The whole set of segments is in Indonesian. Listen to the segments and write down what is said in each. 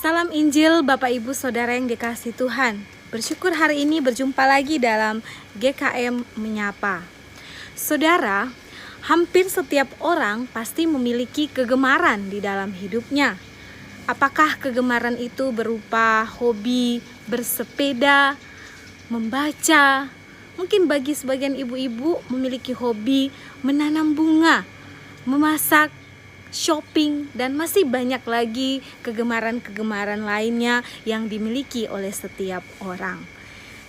Salam Injil Bapak Ibu Saudara yang dikasihi Tuhan. Bersyukur hari ini berjumpa lagi dalam GKM Menyapa. Saudara, hampir setiap orang pasti memiliki kegemaran di dalam hidupnya. Apakah kegemaran itu berupa hobi bersepeda, membaca? Mungkin bagi sebagian ibu-ibu memiliki hobi menanam bunga, memasak, shopping, dan masih banyak lagi kegemaran-kegemaran lainnya yang dimiliki oleh setiap orang.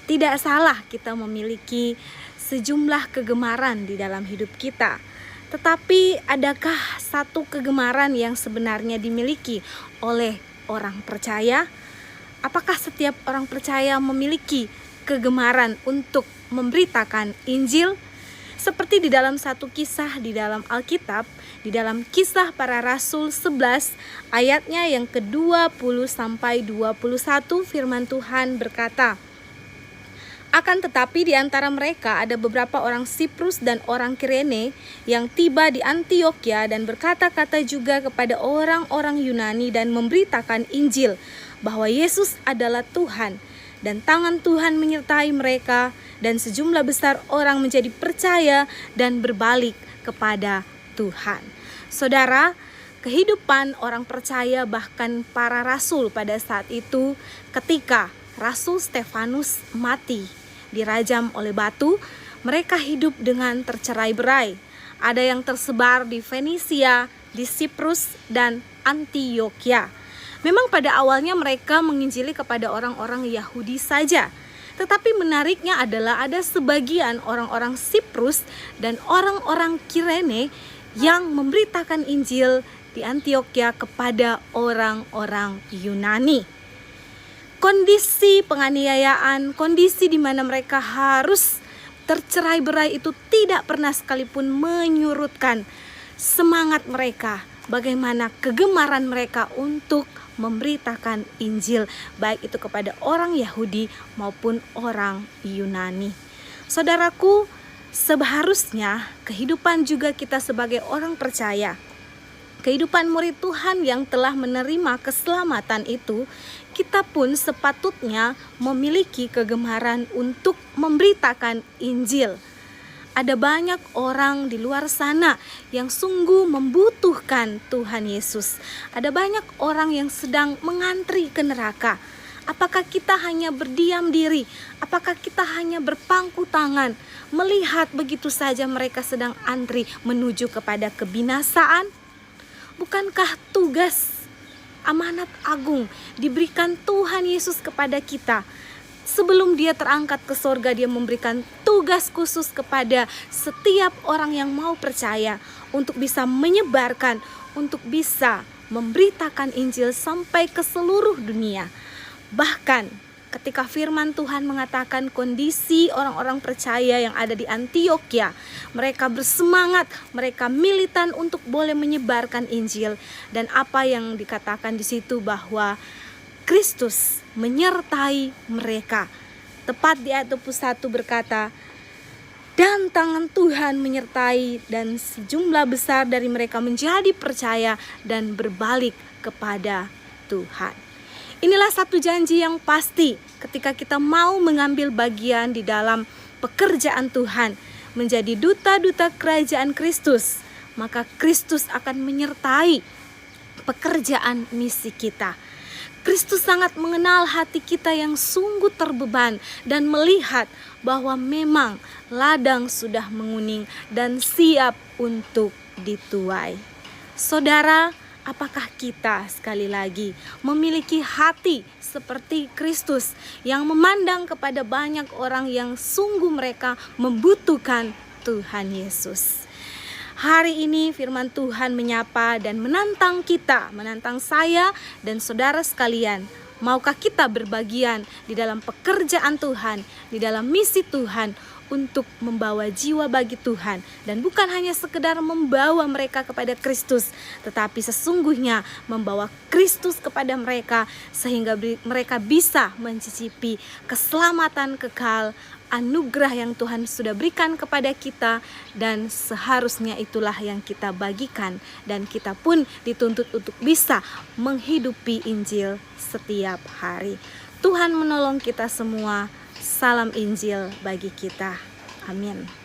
Tidak salah kita memiliki sejumlah kegemaran di dalam hidup kita. Tetapi adakah satu kegemaran yang sebenarnya dimiliki oleh orang percaya? Apakah setiap orang percaya memiliki kegemaran untuk memberitakan Injil? Seperti di dalam satu kisah di dalam Alkitab, di dalam Kisah Para Rasul 11 ayatnya yang ke-20 sampai 21, firman Tuhan berkata, "Akan tetapi di antara mereka ada beberapa orang Siprus dan orang Kirene yang tiba di Antiokhia dan berkata-kata juga kepada orang-orang Yunani dan memberitakan Injil bahwa Yesus adalah Tuhan. Dan tangan Tuhan menyertai mereka, dan sejumlah besar orang menjadi percaya dan berbalik kepada Tuhan." Saudara, kehidupan orang percaya bahkan para rasul pada saat itu, ketika Rasul Stefanus mati dirajam oleh batu, mereka hidup dengan tercerai-berai. Ada yang tersebar di Fenisia, di Siprus, dan Antiokhia. Memang pada awalnya mereka menginjili kepada orang-orang Yahudi saja. Tetapi menariknya adalah ada sebagian orang-orang Siprus dan orang-orang Kirene yang memberitakan Injil di Antiokhia kepada orang-orang Yunani. Kondisi penganiayaan, kondisi di mana mereka harus tercerai-berai itu tidak pernah sekalipun menyurutkan semangat mereka, bagaimana kegemaran mereka untuk memberitakan Injil, baik itu kepada orang Yahudi maupun orang Yunani. Saudaraku, seharusnya kehidupan juga kita sebagai orang percaya, kehidupan murid Tuhan yang telah menerima keselamatan itu, kita pun sepatutnya memiliki kegemaran untuk memberitakan Injil. Ada banyak orang di luar sana yang sungguh membutuhkan Tuhan Yesus. Ada banyak orang yang sedang mengantri ke neraka. Apakah kita hanya berdiam diri? Apakah kita hanya berpangku tangan melihat begitu saja mereka sedang antri menuju kepada kebinasaan? Bukankah tugas amanat agung diberikan Tuhan Yesus kepada kita? Sebelum dia terangkat ke sorga, dia memberikan tugas khusus kepada setiap orang yang mau percaya untuk bisa menyebarkan, untuk bisa memberitakan Injil sampai ke seluruh dunia. Bahkan ketika firman Tuhan mengatakan kondisi orang-orang percaya yang ada di Antiokhia, mereka bersemangat, mereka militan untuk boleh menyebarkan Injil. Dan apa yang dikatakan di situ bahwa Kristus menyertai mereka. Tepat di ayat 21 berkata, "Dan tangan Tuhan menyertai dan sejumlah besar dari mereka menjadi percaya dan berbalik kepada Tuhan." Inilah satu janji yang pasti ketika kita mau mengambil bagian di dalam pekerjaan Tuhan, menjadi duta-duta kerajaan Kristus, maka Kristus akan menyertai pekerjaan misi kita. Kristus sangat mengenal hati kita yang sungguh terbeban dan melihat bahwa memang ladang sudah menguning dan siap untuk dituai. Saudara, apakah kita sekali lagi memiliki hati seperti Kristus yang memandang kepada banyak orang yang sungguh mereka membutuhkan Tuhan Yesus? Hari ini firman Tuhan menyapa dan menantang kita, menantang saya dan saudara sekalian Maukah kita berbagian di dalam pekerjaan Tuhan, di dalam misi Tuhan, untuk membawa jiwa bagi Tuhan, dan bukan hanya sekedar membawa mereka kepada Kristus, tetapi sesungguhnya membawa Kristus kepada mereka sehingga mereka bisa mencicipi keselamatan kekal, anugerah yang Tuhan sudah berikan kepada kita, dan seharusnya itulah yang kita bagikan, dan kita pun dituntut untuk bisa menghidupi Injil setiap hari. Tuhan menolong kita semua. Salam Injil bagi kita. Amin.